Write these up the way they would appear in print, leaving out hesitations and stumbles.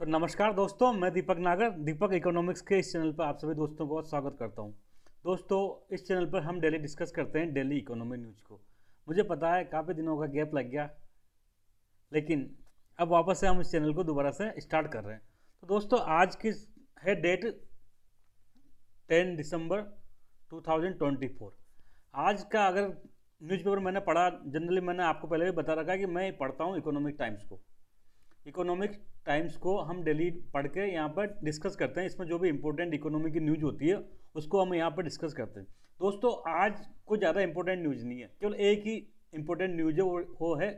नमस्कार दोस्तों, मैं दीपक नागर दीपक इकोनॉमिक्स के इस चैनल पर आप सभी दोस्तों को स्वागत करता हूं। दोस्तों, इस चैनल पर हम डेली डिस्कस करते हैं डेली इकोनॉमी न्यूज़ को। मुझे पता है काफ़ी दिनों का गैप लग गया, लेकिन अब वापस से हम इस चैनल को दोबारा से स्टार्ट कर रहे हैं। तो दोस्तों, आज की है डेट 10 दिसंबर 2024। आज का अगर न्यूज़पेपर मैंने पढ़ा, जनरली मैंने आपको पहले भी बता रखा है कि मैं पढ़ता हूँ इकोनॉमिक टाइम्स को। इकोनॉमिक टाइम्स को हम डेली पढ़ के यहाँ पर डिस्कस करते हैं। इसमें जो भी इंपॉर्टेंट इकोनॉमी की न्यूज़ होती है उसको हम यहाँ पर डिस्कस करते हैं। दोस्तों, आज कोई ज़्यादा इंपॉर्टेंट न्यूज़ नहीं है, केवल एक ही इंपॉर्टेंट न्यूज़ है, वो है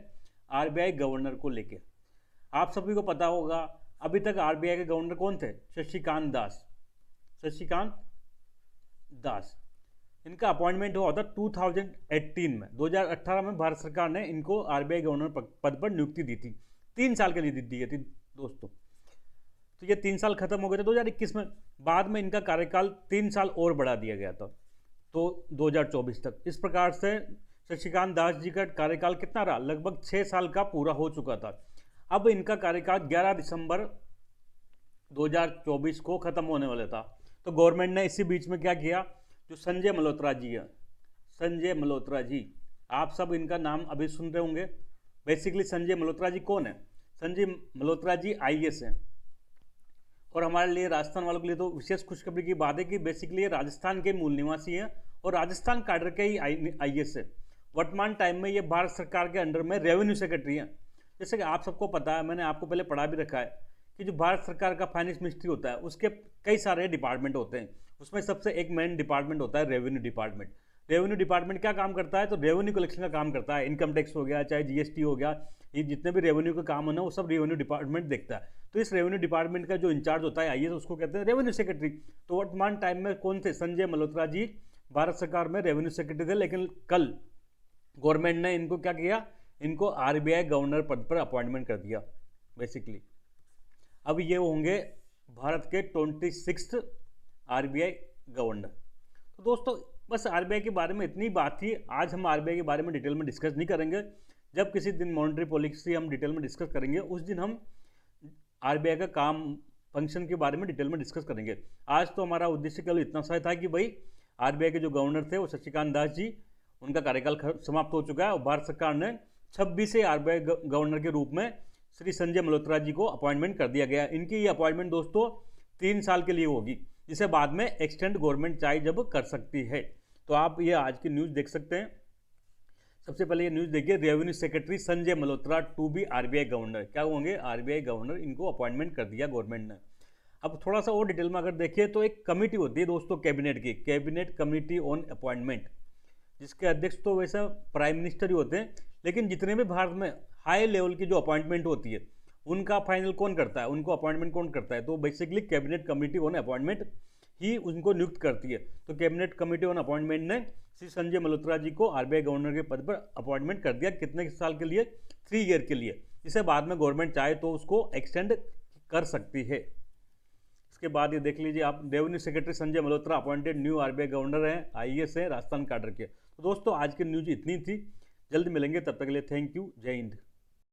आरबीआई गवर्नर को लेके। आप सभी को पता होगा, अभी तक आरबीआई के गवर्नर कौन थे? शशिकांत दास। शशिकांत दास, इनका अपॉइंटमेंट हुआ था 2018 में। 2018 में भारत सरकार ने इनको आरबीआई गवर्नर पद पर नियुक्ति दी थी। 3 साल के लिए दी गई थी दोस्तों। तो ये 3 साल खत्म हो गए थे 2021 में। बाद में इनका कार्यकाल 3 साल और बढ़ा दिया गया था, तो 2024 तक। इस प्रकार से शशिकांत दास जी का कार्यकाल कितना रहा? लगभग 6 साल का पूरा हो चुका था। अब इनका कार्यकाल 11 दिसंबर 2024 को खत्म होने वाला था। तो गवर्नमेंट ने इसी बीच में क्या किया, जो संजय मल्होत्रा जी है, संजय मल्होत्रा जी, आप सब इनका नाम अभी सुन रहे होंगे। बेसिकली संजय मल्होत्रा जी कौन है? संजय मल्होत्रा जी आईएएस हैं, और हमारे लिए राजस्थान वालों के लिए तो विशेष खुशखबरी की बात है कि बेसिकली ये राजस्थान के मूल निवासी हैं और राजस्थान कैडर के ही आईएएस है। वर्तमान टाइम में ये भारत सरकार के अंडर में रेवेन्यू सेक्रेटरी हैं। जैसे कि आप सबको पता है, मैंने आपको पहले पढ़ा भी रखा है कि जो भारत सरकार का फाइनेंस मिनिस्ट्री होता है उसके कई सारे डिपार्टमेंट होते हैं। उसमें सबसे एक मेन डिपार्टमेंट होता है रेवेन्यू डिपार्टमेंट। रेवेन्यू डिपार्टमेंट क्या काम करता है? तो रेवेन्यू कलेक्शन का काम करता है। इनकम टैक्स हो गया, चाहे जीएसटी हो गया, ये जितने भी रेवेन्यू का काम है ना, वो सब रेवेन्यू डिपार्टमेंट देखता है। तो इस रेवेन्यू डिपार्टमेंट का जो इंचार्ज होता है आईएएस, उसको कहते हैं रेवेन्यू सेक्रेटरी। तो वर्तमान टाइम में कौन थे? संजय मल्होत्रा जी भारत सरकार में रेवेन्यू सेक्रेटरी थे, लेकिन कल गवर्नमेंट ने इनको क्या किया, इनको आरबीआई गवर्नर पद पर अपॉइंटमेंट कर दिया बेसिकली। अब ये होंगे भारत के 26th आरबीआई गवर्नर। तो दोस्तों, बस आरबीआई के बारे में इतनी बात थी। आज हम आरबीआई के बारे में डिटेल में डिस्कस नहीं करेंगे। जब किसी दिन मॉनेटरी पॉलिसी हम डिटेल में डिस्कस करेंगे, उस दिन हम आरबीआई का काम, फंक्शन के बारे में डिटेल में डिस्कस करेंगे। आज तो हमारा उद्देश्य केवल इतना सा था कि भाई आरबीआई के जो गवर्नर थे वो शशिकांत दास जी, उनका कार्यकाल समाप्त हो चुका है और भारत सरकार ने 26वें आरबीआई गवर्नर के रूप में श्री संजय मल्होत्रा जी को अपॉइंटमेंट कर दिया गया। इनकी ये अपॉइंटमेंट दोस्तों 3 साल के लिए होगी, जिसे बाद में एक्सटेंड गवर्नमेंट चाहे जब कर सकती है। तो आप ये आज की न्यूज़ देख सकते हैं। सबसे पहले ये न्यूज़ देखिए, revenue secretary Sanjay Malhotra to be RBI governor. क्या होंगे? RBI governor. इनको अपॉइंटमेंट कर दिया गवर्नमेंट ने। अब थोड़ा सा और डिटेल में अगर देखिए तो एक कमेटी होती है दोस्तों कैबिनेट की, कैबिनेट कमेटी ऑन अपॉइंटमेंट, जिसके अध्यक्ष तो वैसे प्राइम मिनिस्टर ही होते हैं, लेकिन जितने भी भारत में हाई लेवल की जो अपॉइंटमेंट होती है उनका फाइनल कौन करता है, उनको अपॉइंटमेंट कौन करता है? तो basically cabinet committee on appointment ही उनको नियुक्त करती है। तो कैबिनेट कमेटी ऑन अपॉइंटमेंट ने श्री संजय मल्होत्रा जी को आरबीआई गवर्नर के पद पर अपॉइंटमेंट कर दिया। कितने साल के लिए? 3 ईयर के लिए, जिसे बाद में गवर्नमेंट चाहे तो उसको एक्सटेंड कर सकती है। इसके बाद ये देख लीजिए आप, revenue secretary Sanjay Malhotra appointed new RBI governor हैं, आईएएस हैं, राजस्थान कैडर के। तो दोस्तों, आज की न्यूज इतनी थी। जल्द मिलेंगे, तब तक के लिए थैंक यू, जय हिंद।